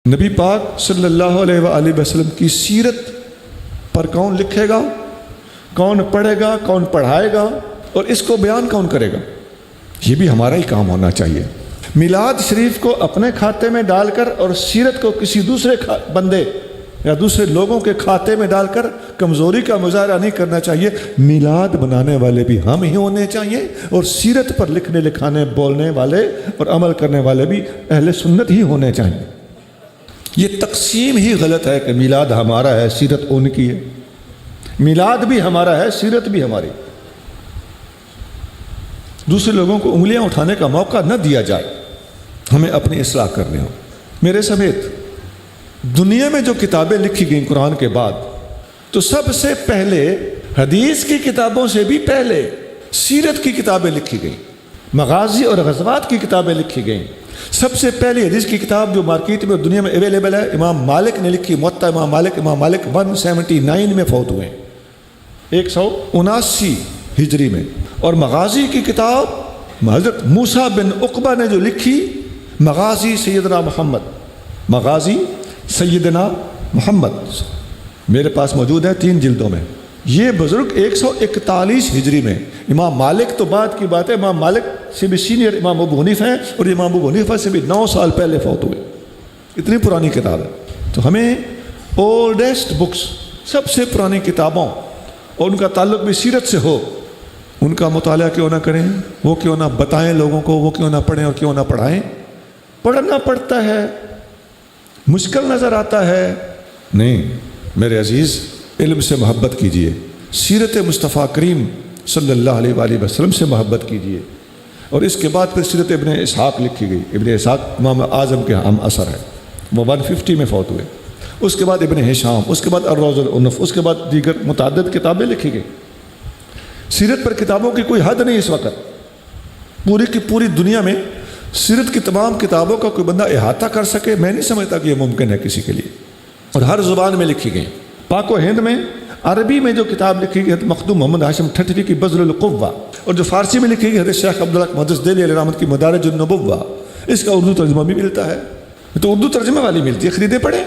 نبی پاک صلی اللہ علیہ وآلہ وسلم کی سیرت پر کون لکھے گا، کون پڑھے گا، کون پڑھائے گا، اور اس کو بیان کون کرے گا؟ یہ بھی ہمارا ہی کام ہونا چاہیے۔ میلاد شریف کو اپنے کھاتے میں ڈال کر اور سیرت کو کسی دوسرے بندے یا دوسرے لوگوں کے کھاتے میں ڈال کر کمزوری کا مظاہرہ نہیں کرنا چاہیے۔ میلاد بنانے والے بھی ہم ہی ہونے چاہیے، اور سیرت پر لکھنے لکھانے بولنے والے اور عمل کرنے والے بھی اہل سنت ہی ہونے چاہیے۔ یہ تقسیم ہی غلط ہے کہ میلاد ہمارا ہے سیرت ان کی ہے۔ میلاد بھی ہمارا ہے، سیرت بھی ہماری۔ دوسرے لوگوں کو انگلیاں اٹھانے کا موقع نہ دیا جائے، ہمیں اپنی اصلاح کرنی ہو۔ میرے سمیت دنیا میں جو کتابیں لکھی گئیں قرآن کے بعد، تو سب سے پہلے حدیث کی کتابوں سے بھی پہلے سیرت کی کتابیں لکھی گئیں، مغازی اور غزوات کی کتابیں لکھی گئیں۔ سب سے پہلی حدیث کی کتاب جو مارکیٹ میں اور دنیا میں اویلیبل ہے، امام مالک نے لکھی، موطا امام مالک 179 میں فوت ہوئے، 179 ہجری میں۔ اور مغازی کی کتاب حضرت موسیٰ بن عقبہ نے جو لکھی، مغازی سیدنا محمد، مغازی سیدنا محمد، میرے پاس موجود ہے 3 جلدوں میں۔ یہ بزرگ 141 ہجری میں، امام مالک تو بعد کی بات ہے، امام مالک سے بھی سینئر امام ابو حنیفہ ہیں، اور امام ابو حنیفہ سے بھی 9 سال پہلے فوت ہوئے۔ اتنی پرانی کتاب ہے۔ تو ہمیں اولڈسٹ بکس، سب سے پرانی کتابوں، اور ان کا تعلق بھی سیرت سے ہو، ان کا مطالعہ کیوں نہ کریں، وہ کیوں نہ بتائیں لوگوں کو، وہ کیوں نہ پڑھیں اور کیوں نہ پڑھائیں۔ پڑھنا پڑتا ہے، مشکل نظر آتا ہے، نہیں میرے عزیز، علم سے محبت کیجئے، سیرت مصطفیٰ کریم صلی اللہ علیہ وآلہ وسلم سے محبت کیجئے۔ اور اس کے بعد پھر سیرت ابن اسحاق لکھی گئی۔ ابن اسحاق امام اعظم کے ہم اثر ہے، وہ 150 میں فوت ہوئے۔ اس کے بعد ابن ہشام، اس کے بعد الروض العنف، اس کے بعد دیگر متعدد کتابیں لکھی گئی۔ سیرت پر کتابوں کی کوئی حد نہیں اس وقت، پوری کی پوری دنیا میں سیرت کی تمام کتابوں کا کوئی بندہ احاطہ کر سکے، میں نہیں سمجھتا کہ یہ ممکن ہے کسی کے لیے۔ اور ہر زبان میں لکھی گئی۔ پاک و ہند میں عربی میں جو کتاب لکھی گئی حضرت مخدوم محمد ہاشم ٹھٹوی کی بذل القوہ، اور جو فارسی میں لکھی گئی حضرت شیخ عبداللہ محدث دہلوی علیہ رحمت کی مدارج النبوہ، اس کا اردو ترجمہ بھی ملتا ہے، تو اردو ترجمہ والی ملتی ہے، خریدے پڑھیں۔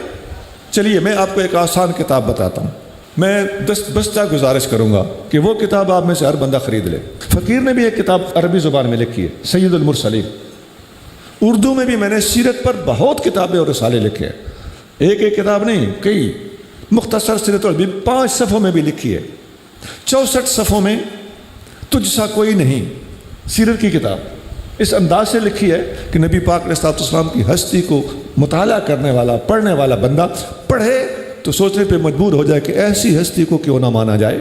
چلیے میں آپ کو ایک آسان کتاب بتاتا ہوں، میں دستبستہ گزارش کروں گا کہ وہ کتاب آپ میں سے ہر بندہ خرید لے۔ فقیر نے بھی ایک کتاب عربی زبان میں لکھی ہے، سید المرسلین۔ اردو میں بھی میں نے سیرت پر بہت کتابیں اور رسالے لکھے ہیں، ایک کتاب نہیں، کئی مختصر سیرت اور 5 صفحوں میں بھی لکھی ہے، 64 صفحوں میں تجھ سا کوئی نہیں، سیرت کی کتاب اس انداز سے لکھی ہے کہ نبی پاک علیہ السلام کی ہستی کو مطالعہ کرنے والا، پڑھنے والا بندہ پڑھے تو سوچنے پہ مجبور ہو جائے کہ ایسی ہستی کو کیوں نہ مانا جائے۔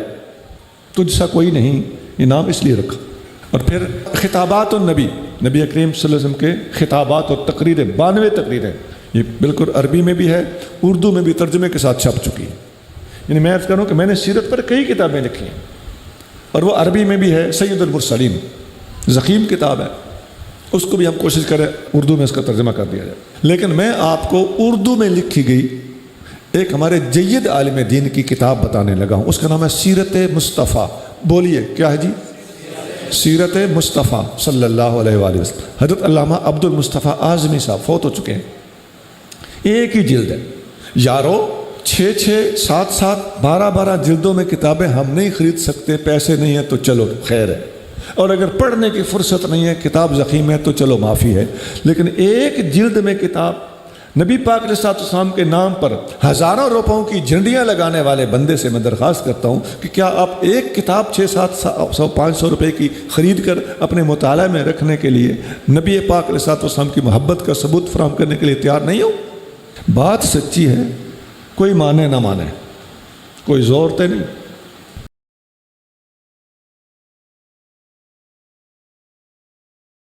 تجھ سا کوئی نہیں، یہ نام اس لیے رکھا۔ اور پھر خطابات النبی، نبی کریم صلی اللہ علیہ وسلم کے خطابات اور تقریریں، 92 تقریریں، یہ بالکل عربی میں بھی ہے، اردو میں بھی ترجمے کے ساتھ چھپ چکی ہے۔ یعنی میں عرض کروں کہ میں نے سیرت پر کئی کتابیں لکھی ہیں، اور وہ عربی میں بھی ہے، سید المرسلین ضخیم کتاب ہے، اس کو بھی ہم کوشش کریں اردو میں اس کا ترجمہ کر دیا جائے۔ لیکن میں آپ کو اردو میں لکھی گئی ایک ہمارے جید عالم دین کی کتاب بتانے لگا ہوں، اس کا نام ہے سیرت مصطفیٰ۔ بولیے کیا ہے جی؟ سیرت مصطفیٰ صلی اللہ علیہ وآلہ وسلم۔ حضرت علامہ عبد المصطفیٰ اعظمی صاحب فوت ہو چکے ہیں، ایک ہی جلد ہے یارو، 6 7 12 جلدوں میں کتابیں ہم نہیں خرید سکتے، پیسے نہیں ہیں تو چلو خیر ہے، اور اگر پڑھنے کی فرصت نہیں ہے، کتاب ضخیم ہے تو چلو معافی ہے۔ لیکن ایک جلد میں کتاب، نبی پاک علیہ السلام کے نام پر ہزاروں روپوں کی جھنڈیاں لگانے والے بندے سے میں درخواست کرتا ہوں کہ کیا آپ ایک کتاب 600-700-500 روپے کی خرید کر اپنے مطالعہ میں رکھنے کے لیے نبی پاک علیہ السلام کی محبت کا ثبوت فراہم کرنے کے لیے تیار نہیں ہو؟ بات سچی ہے، کوئی مانے نہ مانے، کوئی زور تے نہیں۔